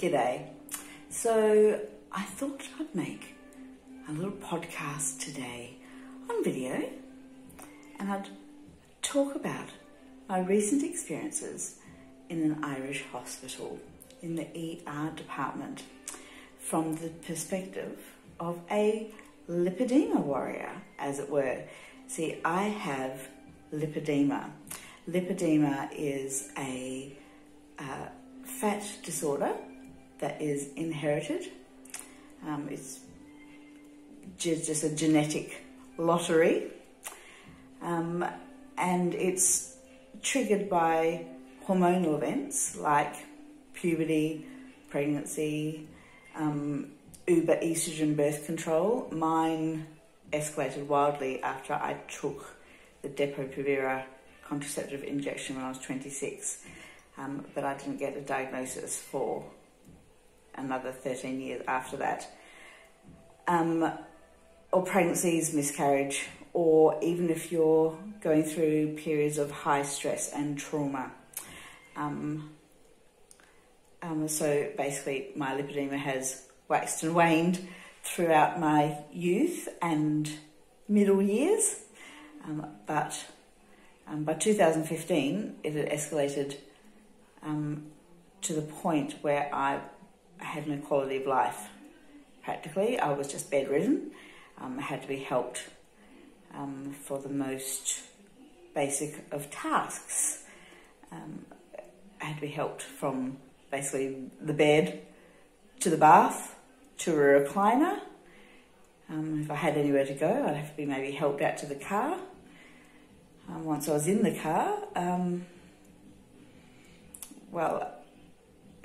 G'day. So I thought I'd make a little podcast today on video, and I'd talk about my recent experiences in an Irish hospital in the ER department from the perspective of a lipedema warrior, as it were. See, I have lipedema. Lipedema is a fat disorder that is inherited. It's just a genetic lottery, and it's triggered by hormonal events like puberty, pregnancy, uber estrogen birth control. Mine escalated wildly after I took the Depo-Provera contraceptive injection when I was 26, but I didn't get a diagnosis for another 13 years after that. Or pregnancies, miscarriage, or even if you're going through periods of high stress and trauma. So basically my lipedema has waxed and waned throughout my youth and middle years, but by 2015 it had escalated to the point where I had no quality of life. Practically, I was just bedridden. I had to be helped for the most basic of tasks. I had to be helped from basically the bed to the bath to a recliner. If I had anywhere to go, I'd have to be maybe helped out to the car. Once I was in the car,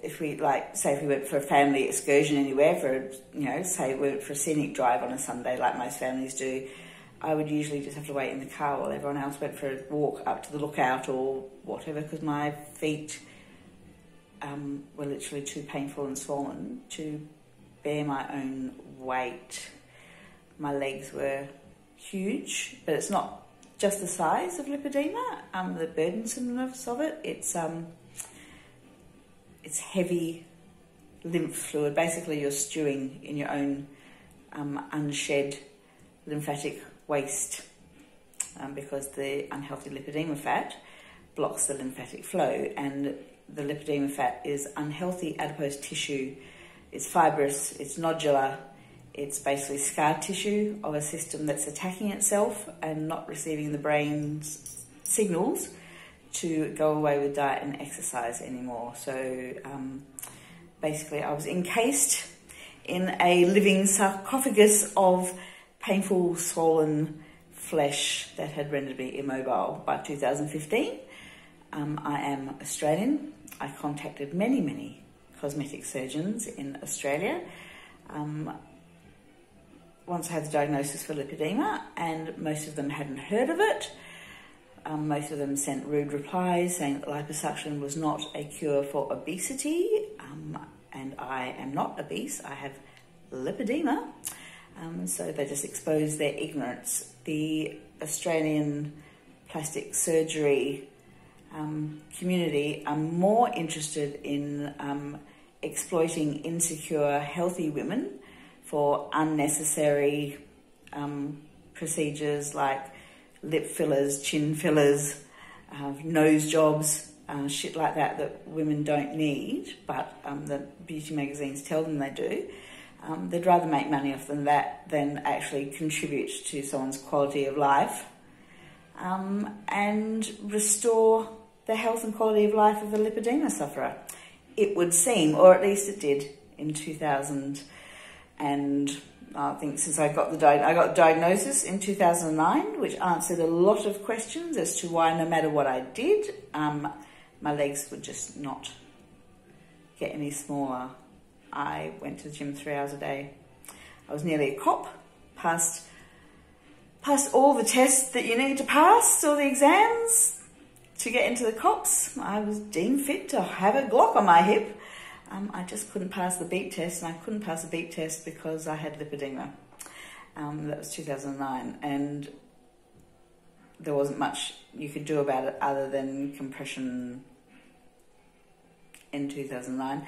if we say if we went for a family excursion anywhere, say we went for a scenic drive on a Sunday like most families do, I would usually just have to wait in the car while everyone else went for a walk up to the lookout or whatever, because my feet were literally too painful and swollen to bear my own weight. My legs were huge, but it's not just the size of lipedema, the burdensomeness of it. It's heavy lymph fluid. Basically, you're stewing in your own unshed lymphatic waste because the unhealthy lipedema fat blocks the lymphatic flow, and the lipedema fat is unhealthy adipose tissue. It's fibrous, it's nodular, it's basically scar tissue of a system that's attacking itself and not receiving the brain's signals to go away with diet and exercise anymore. So basically I was encased in a living sarcophagus of painful, swollen flesh that had rendered me immobile by 2015. I am Australian. I contacted many cosmetic surgeons in Australia once I had the diagnosis for lipedema, and most of them hadn't heard of it. Most of them sent rude replies saying that liposuction was not a cure for obesity, and I am not obese, I have lipedema, so they just exposed their ignorance. The Australian plastic surgery community are more interested in exploiting insecure, healthy women for unnecessary procedures like lip fillers, chin fillers, nose jobs, shit like that women don't need, but the beauty magazines tell them they do. They'd rather make money off that than actually contribute to someone's quality of life and restore the health and quality of life of a lipedema sufferer. It would seem, or at least it did in 2000, and I think since I got the diagnosis in 2009, which answered a lot of questions as to why no matter what I did, my legs would just not get any smaller. I went to the gym 3 hours a day. I was nearly a cop, passed all the tests that you need to pass, all the exams to get into the cops. I was deemed fit to have a Glock on my hip. I just couldn't pass the beep test, and I couldn't pass the beep test because I had lipedema. That was 2009, and there wasn't much you could do about it other than compression in 2009.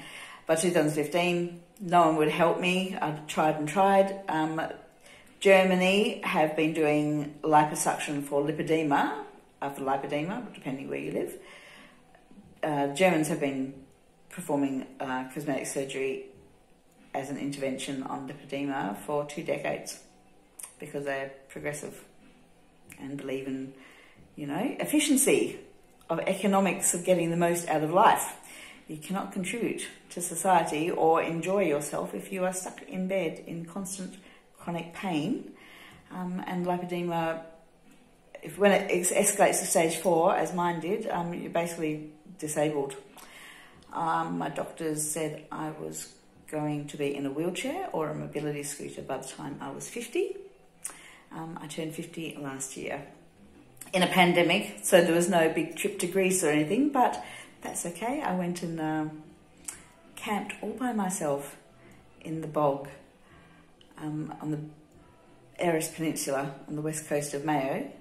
by 2015, no one would help me. I'd tried and tried. Germany have been doing liposuction for lipedema, depending where you live. Germans have been performing cosmetic surgery as an intervention on lipedema for 2 decades because they're progressive and believe in, efficiency of economics of getting the most out of life. You cannot contribute to society or enjoy yourself if you are stuck in bed in constant chronic pain. And lipedema, when it escalates to stage 4, as mine did, you're basically disabled. My doctors said I was going to be in a wheelchair or a mobility scooter by the time I was 50. I turned 50 last year in a pandemic, so there was no big trip to Greece or anything, but that's okay. I went and camped all by myself in the bog on the Eris Peninsula on the west coast of Mayo,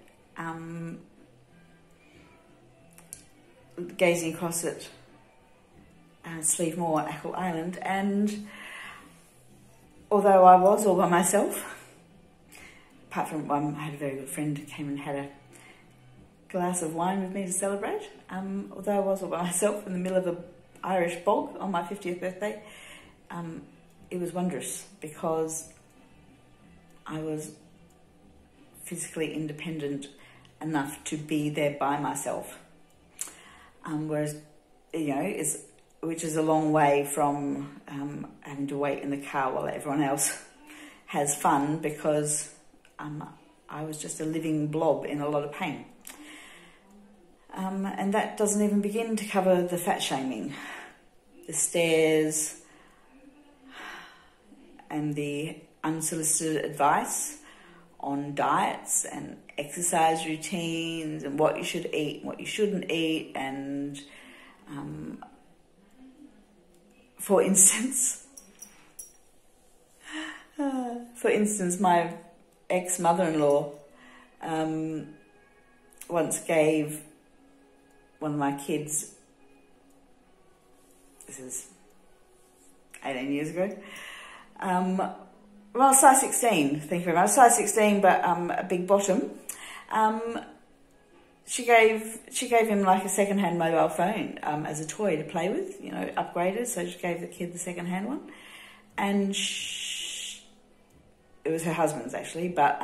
gazing across at Sleevemore, Ackle Island, and although I was all by myself, apart from I had a very good friend who came and had a glass of wine with me to celebrate, although I was all by myself in the middle of an Irish bog on my 50th birthday, it was wondrous because I was physically independent enough to be there by myself, whereas, which is a long way from having to wait in the car while everyone else has fun, because I was just a living blob in a lot of pain. And that doesn't even begin to cover the fat shaming, the stares, and the unsolicited advice on diets and exercise routines and what you should eat and what you shouldn't eat. And for instance, my ex-mother-in-law once gave one of my kids, this is 18 years ago, size 16, thank you very much, size 16, but a big bottom. She gave him like a second-hand mobile phone as a toy to play with, upgraded, so she gave the kid the second-hand one. And it was her husband's actually, but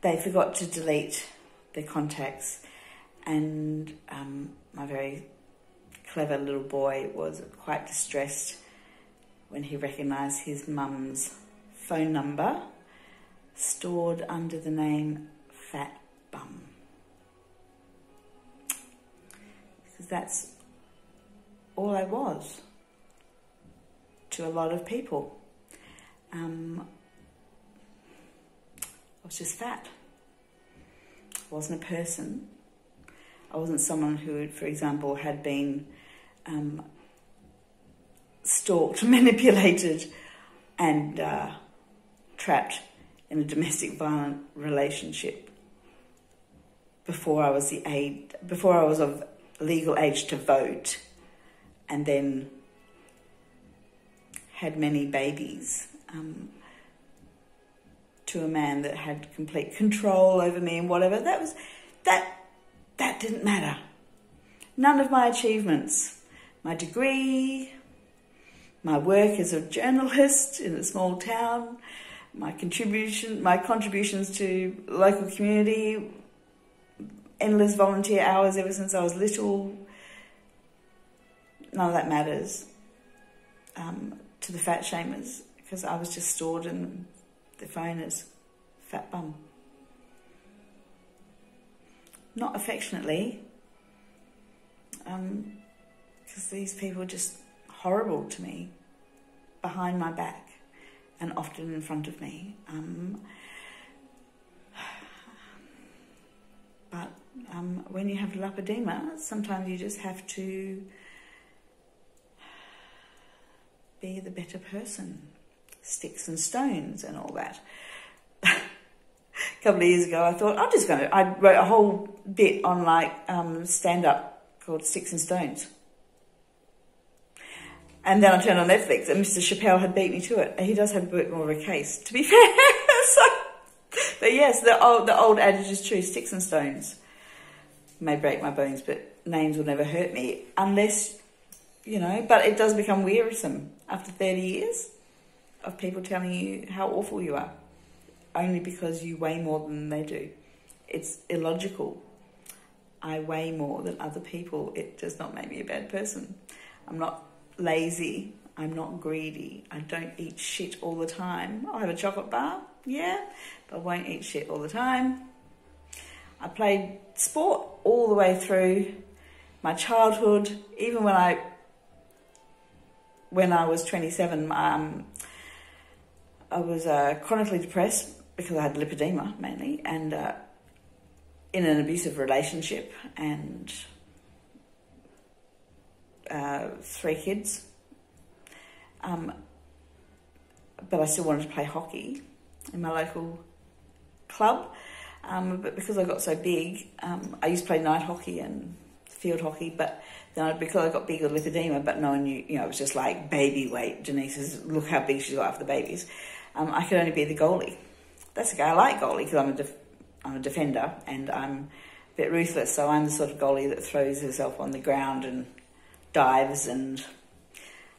they forgot to delete their contacts, and my very clever little boy was quite distressed when he recognised his mum's phone number stored under the name Fat Bum, because that's all I was to a lot of people. I was just fat. I wasn't a person. I wasn't someone who, for example, had been stalked, manipulated, and trapped in a domestic violent relationship before I was of legal age to vote, and then had many babies to a man that had complete control over me and whatever. That didn't matter. None of my achievements, my degree, my work as a journalist in a small town, my contributions to local community, endless volunteer hours ever since I was little, none of that matters to the fat shamers, because I was just stored in the phone as Fat Bum. Not affectionately, because these people are just horrible to me behind my back and often in front of me. But when you have lipedema, sometimes you just have to be the better person. Sticks and stones and all that. A couple of years ago, I thought, I wrote a whole bit on stand-up called Sticks and Stones. And then I turned on Netflix and Mr. Chappelle had beat me to it. He does have a bit more of a case, to be fair. But yes, the old adage is true, sticks and stones may break my bones, but names will never hurt me unless, you know, but it does become wearisome after 30 years of people telling you how awful you are, only because you weigh more than they do. It's illogical. I weigh more than other people. It does not make me a bad person. I'm not lazy. I'm not greedy. I don't eat shit all the time. I'll have a chocolate bar, yeah, but I won't eat shit all the time. I played sport all the way through my childhood. Even when I was 27, I was chronically depressed because I had lipedema mainly, and in an abusive relationship, and 3 kids. But I still wanted to play hockey in my local club. But because I got so big, I used to play night hockey and field hockey, but then because I got big with lipedema, but no one knew, you know, it was just like baby weight. Denise look how big she's got after the babies. I could only be the goalie. That's okay, I like goalie because I'm a defender and I'm a bit ruthless, so I'm the sort of goalie that throws herself on the ground and dives, and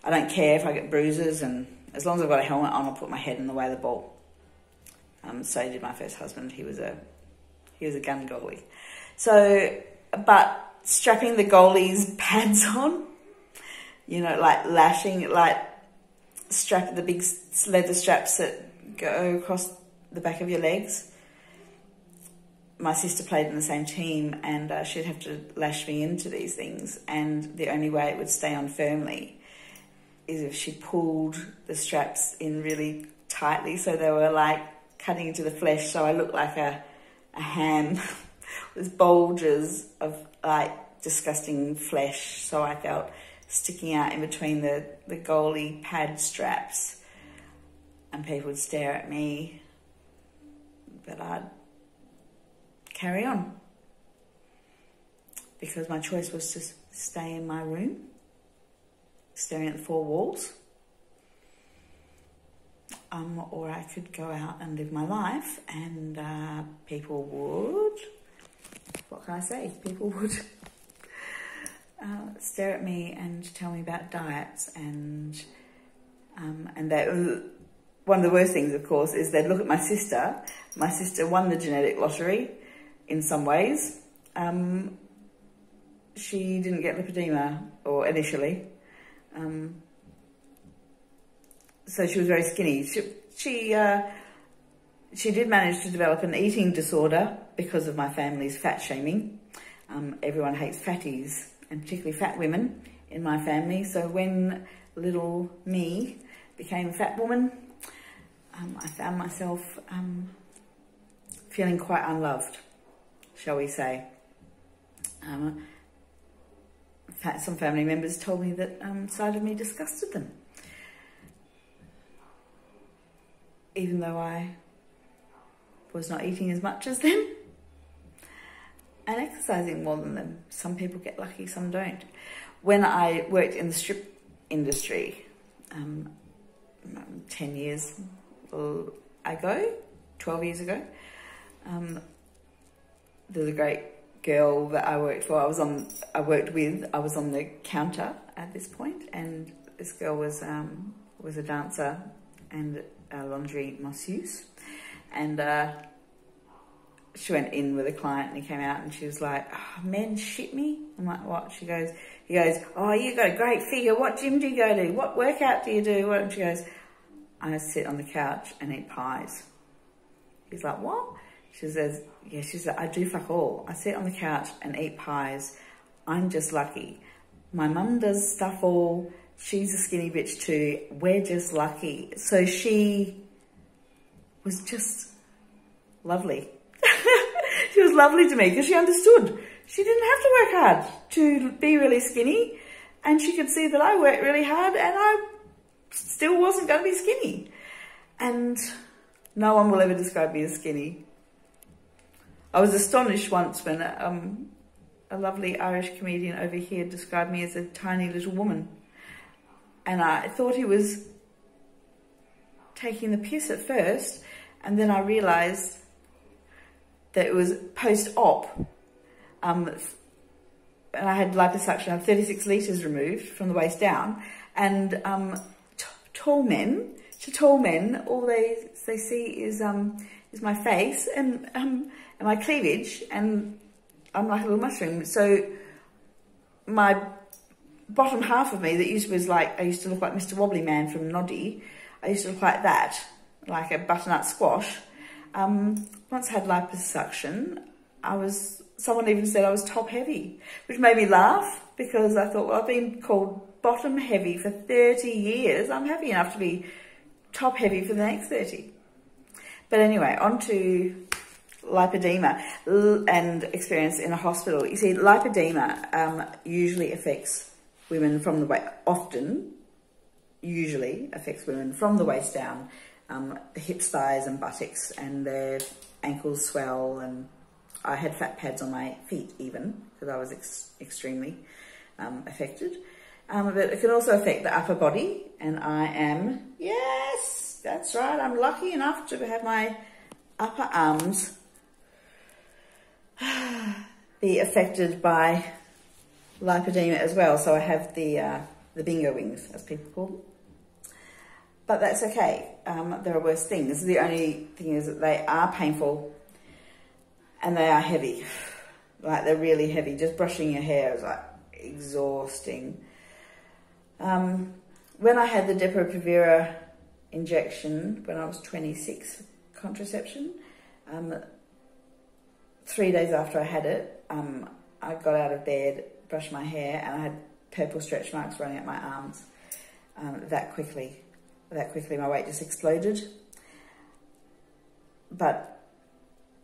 I don't care if I get bruises, and as long as I've got a helmet on, I'll put my head in the way of the ball. So did my first husband. He was a gun goalie. So, but strapping the goalie's pads on, you know, like lashing, like the big leather straps that go across the back of your legs. My sister played in the same team, and she'd have to lash me into these things, and the only way it would stay on firmly is if she pulled the straps in really tightly, so they were like cutting into the flesh, so I looked like a ham with bulges of like disgusting flesh, so I felt sticking out in between the goalie pad straps, and people would stare at me, but I'd carry on because my choice was to stay in my room staring at the 4 walls, or I could go out and live my life, and people would, what can I say, people would stare at me and tell me about diets, and that, one of the worst things, of course, is they'd look at my sister. My sister won the genetic lottery in some ways. She didn't get lipedema, or initially. So she was very skinny. She did manage to develop an eating disorder because of my family's fat shaming. Everyone hates fatties, and particularly fat women in my family. So when little me became a fat woman, I found myself feeling quite unloved, shall we say. Some family members told me that side of me disgusted them, even though I was not eating as much as them and exercising more than them. Some people get lucky, some don't. When I worked in the strip industry 10 years ago, 12 years ago, there was a great girl that I worked for. I was on the counter at this point, and this girl was a dancer and a laundry masseuse, and she went in with a client, and he came out, and she was like, "Oh, men shit me." I'm like, "What?" He goes, "Oh, you got a great figure. What gym do you go to? What workout do you do?" And she goes, "I sit on the couch and eat pies." He's like, "What?" She says, "Yeah." She's like, "I do fuck all. I sit on the couch and eat pies. I'm just lucky. My mum does stuff all. She's a skinny bitch too. We're just lucky." So she was just lovely. She was lovely to me because she understood. She didn't have to work hard to be really skinny, and she could see that I worked really hard and I still wasn't going to be skinny. And no one will ever describe me as skinny. I was astonished once when a lovely Irish comedian over here described me as a tiny little woman. And I thought he was taking the piss at first, and then I realised that it was post-op. And I had liposuction. I had 36 litres removed from the waist down. And tall men, all they see is my face and my cleavage, and I'm like a little mushroom. So my bottom half of me that used to look like Mr. Wobbly Man from Noddy. I used to look like that, like a butternut squash. Once I had liposuction, someone even said I was top heavy, which made me laugh, because I thought, well, I've been called bottom heavy for 30 years. I'm happy enough to be top heavy for the next 30. But anyway, on to lipedema and experience in a hospital. You see, lipedema usually affects women from the waist, usually affects women from the waist down, the hips, thighs and buttocks, and their ankles swell, and I had fat pads on my feet even, because I was extremely affected. But it can also affect the upper body, and I am, yes, that's right, I'm lucky enough to have my upper arms be affected by lipedema as well. So I have the bingo wings, as people call them. But that's okay. There are worse things. The only thing is that they are painful and they are heavy. Like, they're really heavy. Just brushing your hair is like exhausting. When I had the Depo-Provera injection when I was 26, contraception, 3 days after I had it, I got out of bed, brushed my hair, and I had purple stretch marks running up my arms. That quickly my weight just exploded. But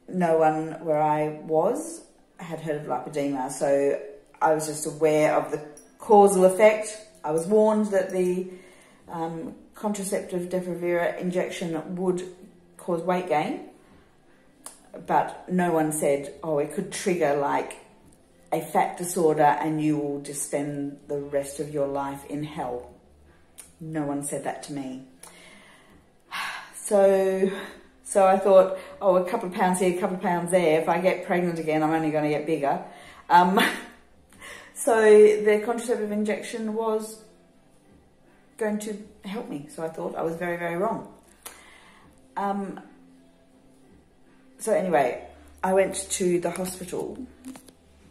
no one where I was had heard of lipedema, so I was just aware of the causal effect. I was warned that the contraceptive Depo-Provera injection would cause weight gain, but no one said, oh, it could trigger like a fat disorder and you will just spend the rest of your life in hell. No one said that to me. So I thought, oh, a couple of pounds here, a couple of pounds there. If I get pregnant again, I'm only going to get bigger. So the contraceptive injection was going to help me. So I thought I was very, very wrong. So anyway, I went to the hospital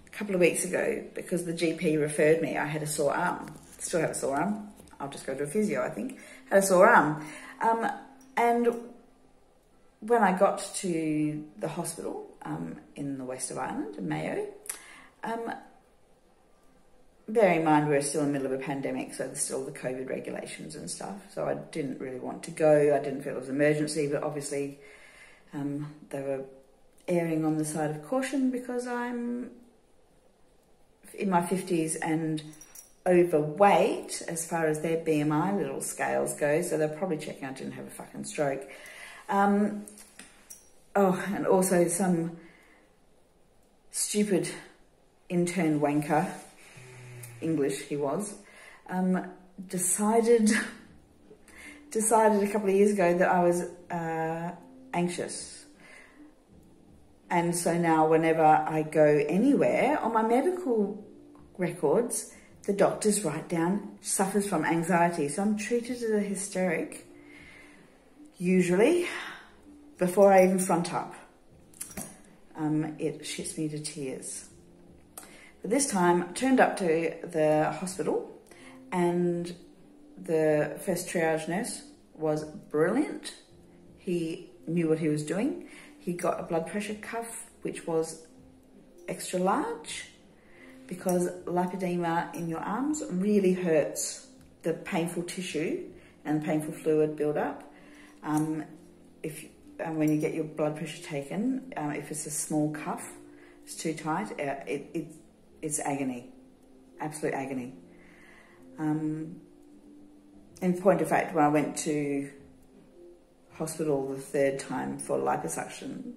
a couple of weeks ago because the GP referred me. I had a sore arm. Still have a sore arm. I'll just go to a physio, I think. Had a sore arm. And when I got to the hospital in the west of Ireland, in Mayo, bear in mind we're still in the middle of a pandemic, so there's still the COVID regulations and stuff. So I didn't really want to go. I didn't feel it was an emergency, but obviously they were erring on the side of caution because I'm in my 50s and overweight as far as their BMI little scales go, so they're probably checking I didn't have a fucking stroke. Oh, and also some stupid intern wanker, English he was, decided a couple of years ago that I was anxious. And so now whenever I go anywhere, on my medical records, the doctors write down suffers from anxiety. So I'm treated as a hysteric, usually, before I even front up. It shits me to tears. But this time, I turned up to the hospital and the first triage nurse was brilliant. He knew what he was doing. He got a blood pressure cuff, which was extra large, because lipedema in your arms really hurts the painful tissue and the painful fluid build-up. When you get your blood pressure taken, if it's a small cuff, it's too tight, it's agony, absolute agony. In point of fact, when I went to hospital the third time for liposuction,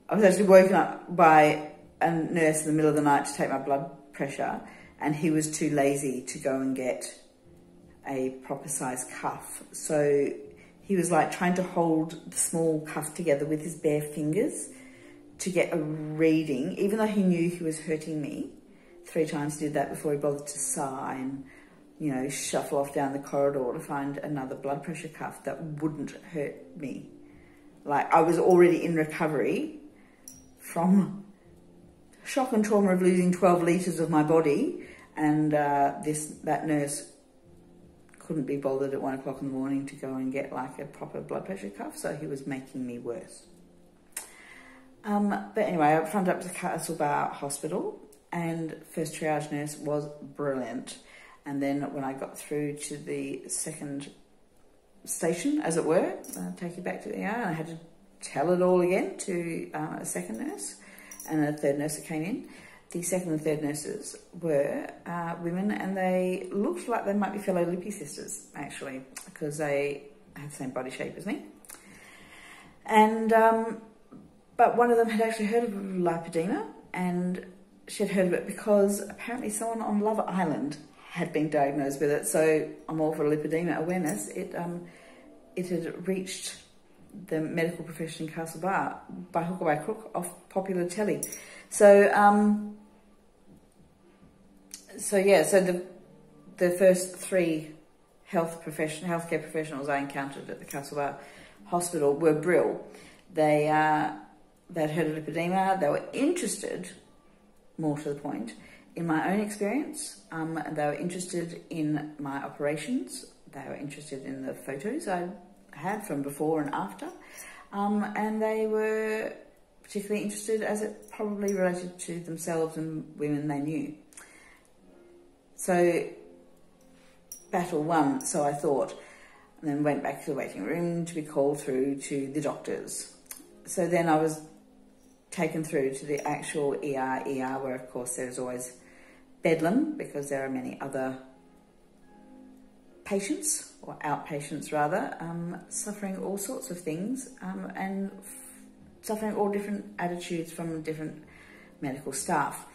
I was actually woken up by a nurse in the middle of the night to take my blood pressure, and he was too lazy to go and get a proper size cuff. So he was like trying to hold the small cuff together with his bare fingers to get a reading, even though he knew he was hurting me. 3 times he did that before he bothered to sigh and, you know, shuffle off down the corridor to find another blood pressure cuff that wouldn't hurt me. Like, I was already in recovery from shock and trauma of losing 12 litres of my body, and that nurse couldn't be bothered at 1 o'clock in the morning to go and get like a proper blood pressure cuff, so he was making me worse. But anyway, I phoned up to Castlebar Hospital, and first triage nurse was brilliant. And then when I got through to the second station, as it were, take you back to the ER, and I had to tell it all again to a second nurse and a third nurse that came in. The second and third nurses were women, and they looked like they might be fellow Lippy sisters, actually, because they had the same body shape as me. And but one of them had actually heard of lipedema, and she had heard of it because apparently someone on Love Island had been diagnosed with it. So I'm all for lipedema awareness. It had reached the medical profession in Castlebar by hook or by crook off popular telly. So the first 3 healthcare professionals I encountered at the Castlebar Hospital were brill. They'd heard of lipedema. They were interested, more to the point, in my own experience. They were interested in my operations. They were interested in the photos I had from before and after. And they were particularly interested as it probably related to themselves and women they knew. So, battle won, so I thought, and then went back to the waiting room to be called through to the doctors. So then I was taken through to the actual ER, where of course there's always bedlam, because there are many other patients, or outpatients rather, suffering all sorts of things, and suffering all different attitudes from different medical staff.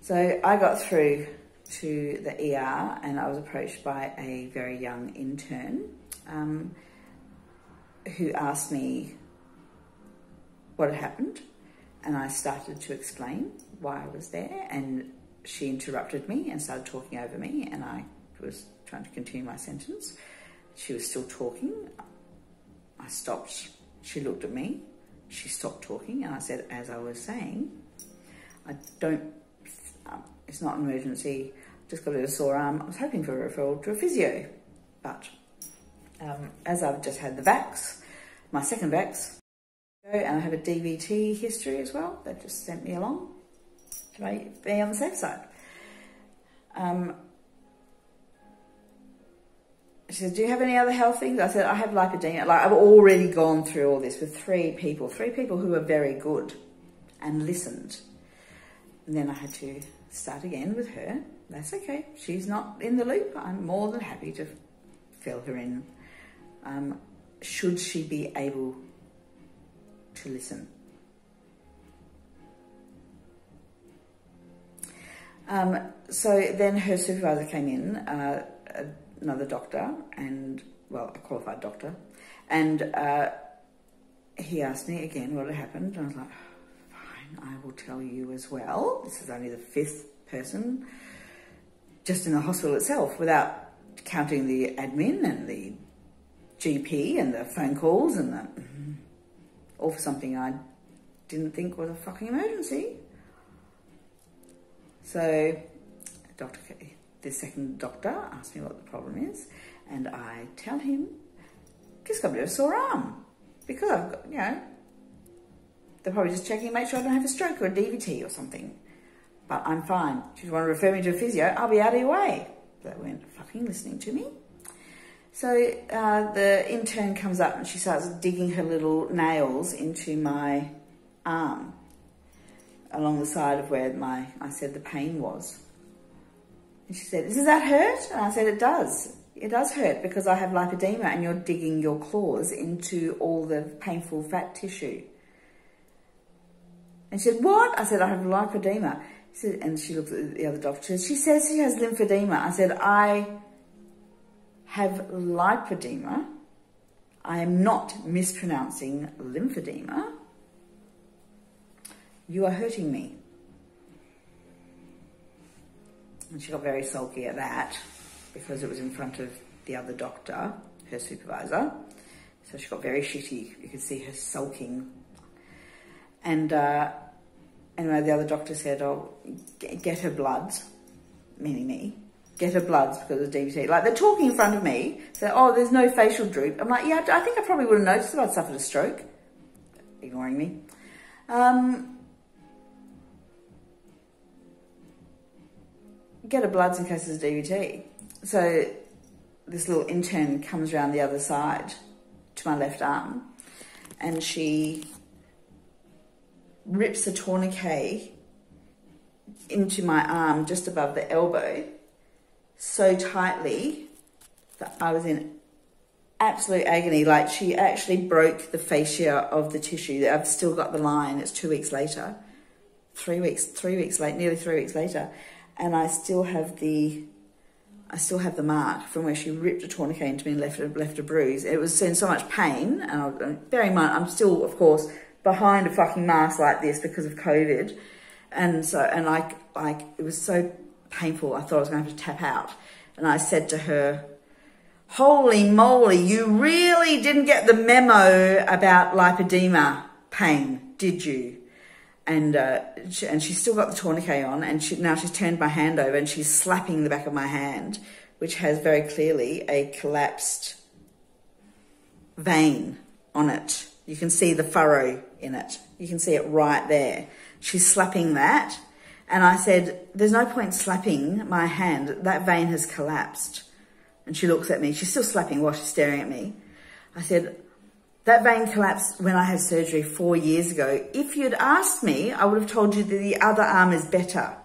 So I got through to the ER, and I was approached by a very young intern who asked me what had happened, and I started to explain why I was there, and she interrupted me and started talking over me, and I was trying to continue my sentence. She was still talking. I stopped. She looked at me. She stopped talking, and I said, as I was saying, it's not an emergency, just got a little sore arm. I was hoping for a referral to a physio, but as I've just had the vax, my second vax, and I have a DVT history as well, that just sent me along to be on the safe side. She said, do you have any other health things? I said, I have lipedema. Like, I've already gone through all this with 3 people who were very good and listened. And then I had to start again with her. That's okay. She's not in the loop. I'm more than happy to fill her in. Should she be able to listen? So then her supervisor came in, another doctor, and, well, a qualified doctor, and he asked me again what had happened, and I was like, fine, I will tell you as well. This is only the 5th person just in the hospital itself, without counting the admin and the GP and the phone calls and the, all for something I didn't think was a fucking emergency. So the second doctor asked me what the problem is, and I tell him, just got a bit of a sore arm, because I've got, you know, they're probably just checking to make sure I don't have a stroke or a DVT or something. But I'm fine. If you want to refer me to a physio, I'll be out of your way. They weren't fucking listening to me. So the intern comes up and she starts digging her little nails into my arm along the side of where I said the pain was. And she said, does that hurt? And I said, it does. It does hurt because I have lipedema and you're digging your claws into all the painful fat tissue. And she said, what? I said, I have lipedema. She said, and she looked at the other doctor. She says she has lymphedema. I said, I have lipedema. I am not mispronouncing lymphedema. You are hurting me. And she got very sulky at that because it was in front of the other doctor, her supervisor. So she got very shitty. You could see her sulking. And anyway, the other doctor said, oh, get her bloods, meaning me. Get her bloods because of DVT. Like, they're talking in front of me. So, oh, there's no facial droop. I'm like, yeah, I think I probably would have noticed if I'd suffered a stroke. Ignoring me. Get her bloods in case there's DVT. So this little intern comes around the other side to my left arm and she rips a tourniquet into my arm just above the elbow so tightly that I was in absolute agony. Like, she actually broke the fascia of the tissue. I've still got the line. It's 2 weeks later. 3 weeks late, nearly 3 weeks later. And I still have the mark from where she ripped a tourniquet into me and left a bruise. It was in so much pain, and bear in mind, I'm still, of course, behind a fucking mask like this because of COVID. And so, it was so painful, I thought I was going to have to tap out. And I said to her, holy moly, you really didn't get the memo about lipedema pain, did you? And she's still got the tourniquet on, and now she's turned my hand over and she's slapping the back of my hand, which has very clearly a collapsed vein on it. You can see the furrow in it. You can see it right there. She's slapping that. And I said, there's no point slapping my hand. That vein has collapsed. And she looks at me. She's still slapping while she's staring at me. I said, that vein collapsed when I had surgery 4 years ago. If you'd asked me, I would have told you that the other arm is better.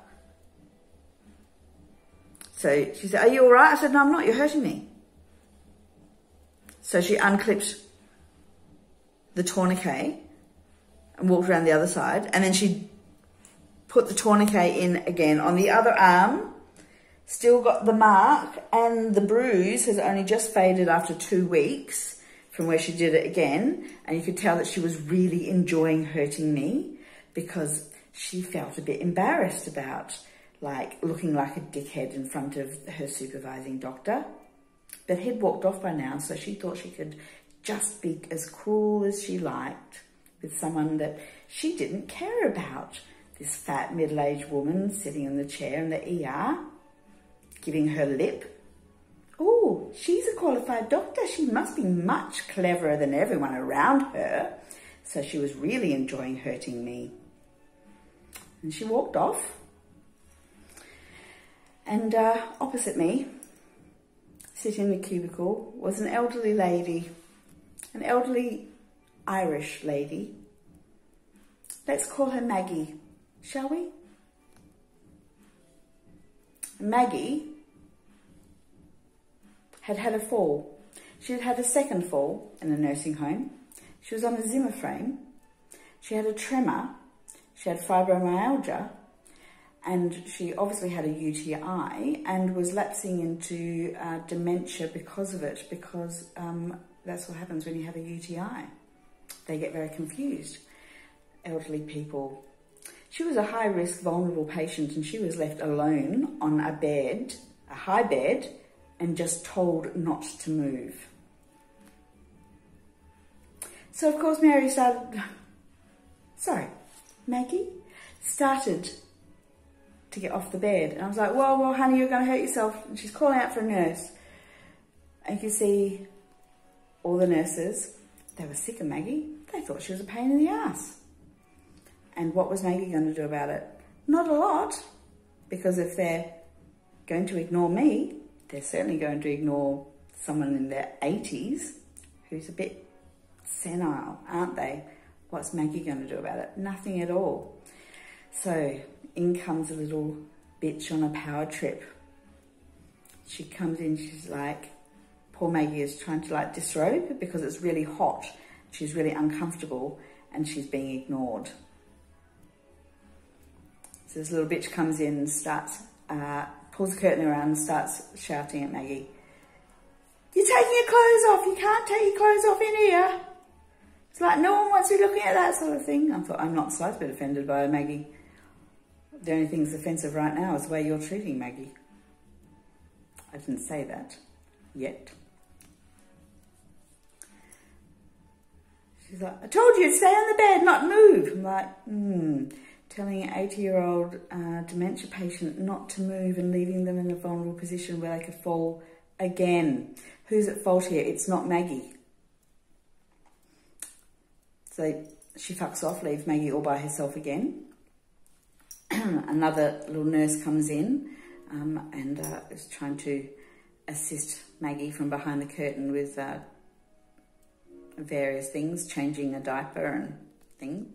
So she said, are you all right? I said, no, I'm not. You're hurting me. So she unclipped the tourniquet and walked around the other side. And then she put the tourniquet in again on the other arm. Still got the mark, and the bruise has only just faded after 2 weeks. From where she did it again, and you could tell that she was really enjoying hurting me because she felt a bit embarrassed about like looking like a dickhead in front of her supervising doctor. But he'd walked off by now, so she thought she could just be as cruel as she liked with someone that she didn't care about. This fat middle-aged woman sitting in the chair in the ER, giving her lip. Oh, she's a qualified doctor. She must be much cleverer than everyone around her. So she was really enjoying hurting me. And she walked off. And opposite me, sitting in the cubicle, was an elderly lady. An elderly Irish lady. Let's call her Maggie, shall we? Maggie had had a fall. She had had a second fall in a nursing home. She was on a Zimmer frame. She had a tremor. She had fibromyalgia. And she obviously had a UTI and was lapsing into dementia because of it, because that's what happens when you have a UTI. They get very confused, elderly people. She was a high-risk, vulnerable patient, and she was left alone on a bed, a high bed, and just told not to move. So, of course, Maggie started to get off the bed. And I was like, well, honey, you're going to hurt yourself. And she's calling out for a nurse. And you can see all the nurses, they were sick of Maggie. They thought she was a pain in the ass. And what was Maggie going to do about it? Not a lot, because if they're going to ignore me, they're certainly going to ignore someone in their 80s who's a bit senile, aren't they? What's Maggie going to do about it? Nothing at all. So in comes a little bitch on a power trip. She comes in, she's like, poor Maggie is trying to like disrobe because it's really hot. She's really uncomfortable and she's being ignored. So this little bitch comes in, starts, pulls the curtain around and starts shouting at Maggie. taking your clothes off. You can't take your clothes off in here. It's like no one wants to be looking at that sort of thing. I thought, I'm not the slightest bit offended by Maggie. The only thing that's offensive right now is the way you're treating Maggie. I didn't say that yet. She's like, I told you to stay on the bed, not move. I'm like, telling an 80-year-old dementia patient not to move and leaving them in a vulnerable position where they could fall again. Who's at fault here? It's not Maggie. So she fucks off, leaves Maggie all by herself again. Another little nurse comes in and is trying to assist Maggie from behind the curtain with various things, changing a diaper and things.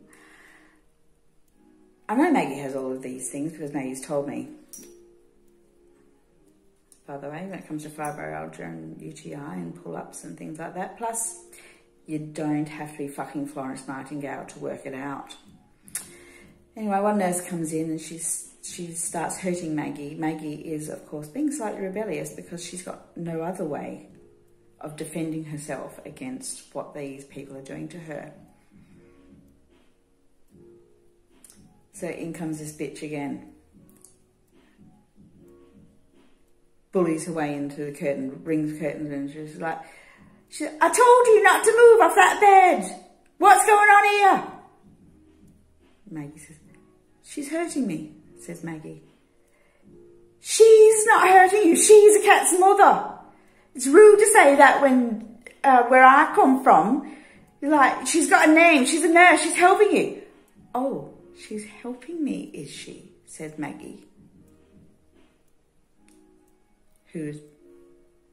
I know Maggie has all of these things because Maggie's told me. By the way, when it comes to fibromyalgia and UTI and pull-ups and things like that. Plus, you don't have to be fucking Florence Nightingale to work it out. Anyway, one nurse comes in and she starts hurting Maggie. Maggie is, of course, being slightly rebellious because she's got no other way of defending herself against what these people are doing to her. So in comes this bitch again. Bullies her way into the curtain, rings curtains, and she's like, I told you not to move off that bed. What's going on here? Maggie says, she's hurting me, says Maggie. She's not hurting you. She's a cat's mother. It's rude to say that when, where I come from, you're like, she's got a name. She's a nurse. She's helping you. Oh, she's helping me, is she? Said Maggie, who's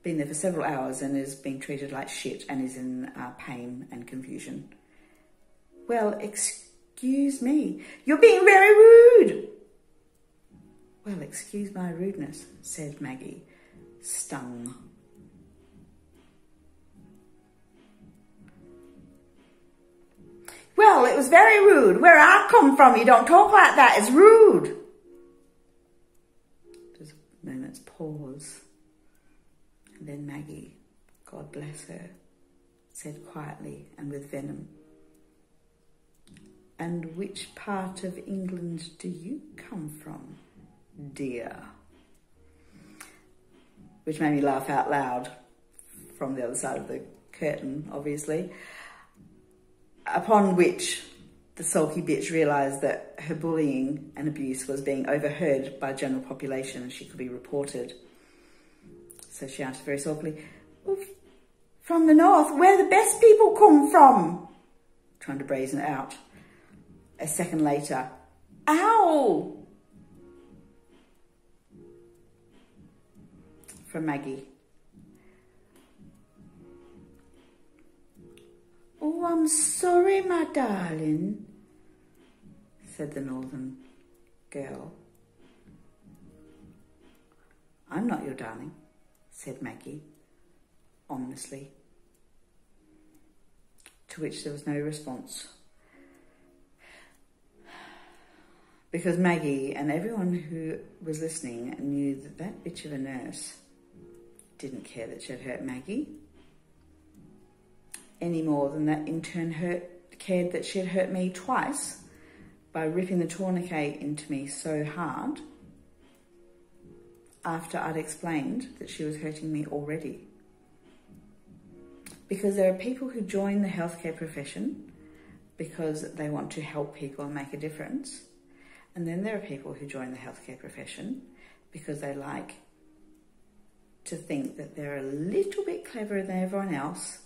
been there for several hours and is being treated like shit and is in pain and confusion. Well, excuse me. You're being very rude. Well, excuse my rudeness, said Maggie, stung. Well, it was very rude. Where I come from, you don't talk like that. It's rude. There's a moment's pause. And then Maggie, God bless her, said quietly and with venom, and which part of England do you come from, dear? Which made me laugh out loud from the other side of the curtain, obviously. Upon which the sulky bitch realised that her bullying and abuse was being overheard by the general population and she could be reported. So she answered very softly, well, from the north, where the best people come from. Trying to brazen it out. A second later, ow! From Maggie. Oh, I'm sorry, my darling, said the northern girl. I'm not your darling, said Maggie, ominously, to which there was no response. Because Maggie and everyone who was listening knew that that bitch of a nurse didn't care that she had hurt Maggie, any more than that intern cared that she had hurt me twice by ripping the tourniquet into me so hard after I'd explained that she was hurting me already. Because there are people who join the healthcare profession because they want to help people and make a difference. And then there are people who join the healthcare profession because they like to think that they're a little bit cleverer than everyone else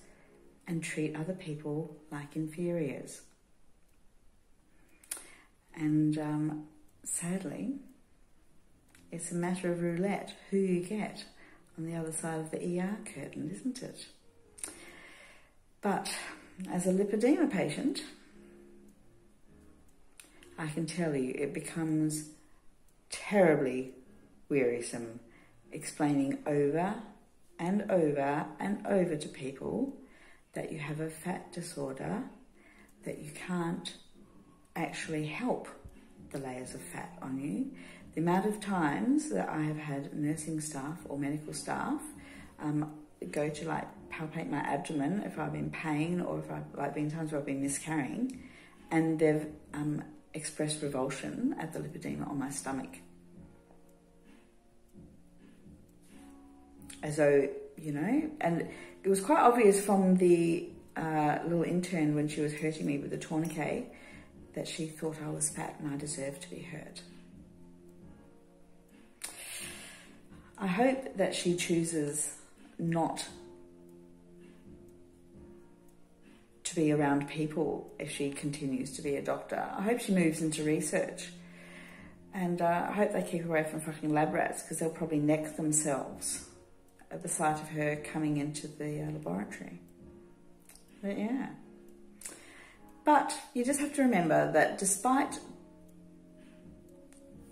and treat other people like inferiors. And sadly, it's a matter of roulette who you get on the other side of the ER curtain, isn't it? But as a lipedema patient, I can tell you it becomes terribly wearisome explaining over and over and over to people that you have a fat disorder, that you can't actually help the layers of fat on you. The amount of times that I have had nursing staff or medical staff go to like palpate my abdomen if I'm in pain, or if I've like been times where I've been miscarrying, and they've expressed revulsion at the lipedema on my stomach. As though, you know, and it was quite obvious from the little intern when she was hurting me with the tourniquet that she thought I was fat and I deserved to be hurt. I hope that she chooses not to be around people if she continues to be a doctor. I hope she moves into research. And I hope they keep away from fucking lab rats, because they'll probably neck themselves at the sight of her coming into the laboratory. But yeah. But you just have to remember that despite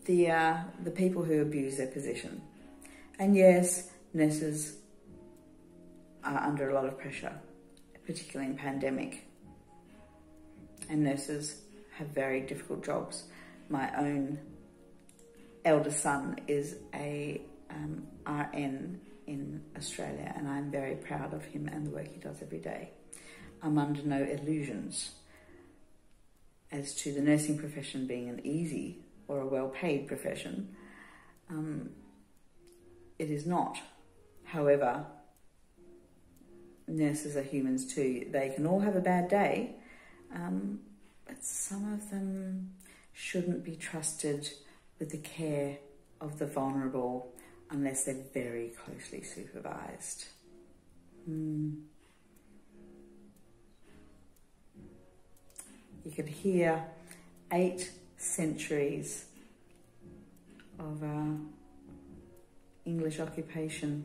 the people who abuse their position, and yes, nurses are under a lot of pressure, particularly in pandemic, and nurses have very difficult jobs. My own eldest son is a RN in Australia, and I'm very proud of him and the work he does every day. I'm under no illusions as to the nursing profession being an easy or a well-paid profession. It is not. However, nurses are humans too. They can all have a bad day, but some of them shouldn't be trusted with the care of the vulnerable unless they're very closely supervised. You could hear 8 centuries of English occupation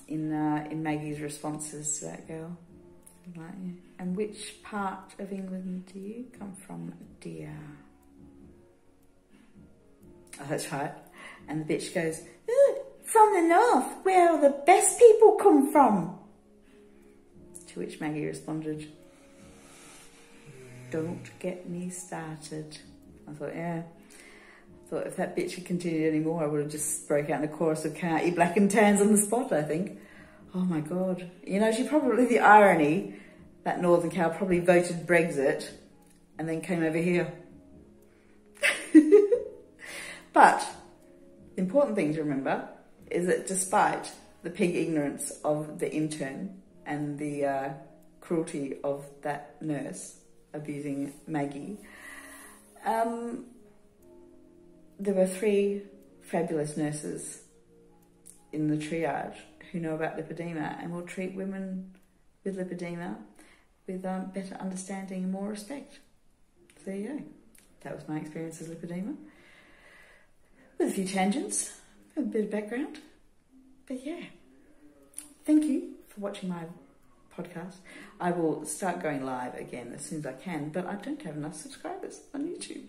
in Maggie's responses to that girl. Like, and which part of England do you come from, dear? Oh, that's right. And the bitch goes, from the north, where all the best people come from. To which Maggie responded, don't get me started. I thought, yeah. I thought if that bitch had continued anymore, I would have just broke out in a chorus of can't eat black and tans on the spot, I think. Oh my God. You know, she probably, the irony, that northern cow probably voted Brexit and then came over here. But the important thing to remember is that despite the pig ignorance of the intern and the cruelty of that nurse abusing Maggie, there were 3 fabulous nurses in the triage who know about lipedema and will treat women with lipedema with better understanding and more respect. So there you go. That was my experience as lipedema. With a few tangents, a bit of background. But yeah, thank you for watching my podcast. I will start going live again as soon as I can, but I don't have enough subscribers on YouTube.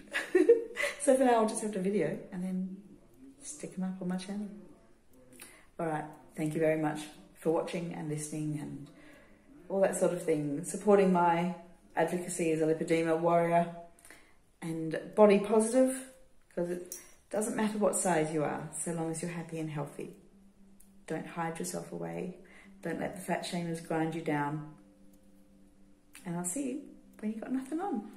So for now, I'll just have the video and then stick them up on my channel. All right, thank you very much for watching and listening and all that sort of thing. Supporting my advocacy as a lipedema warrior and body positive, because it doesn't matter what size you are, so long as you're happy and healthy. Don't hide yourself away. Don't let the fat shamers grind you down. And I'll see you when you've got nothing on.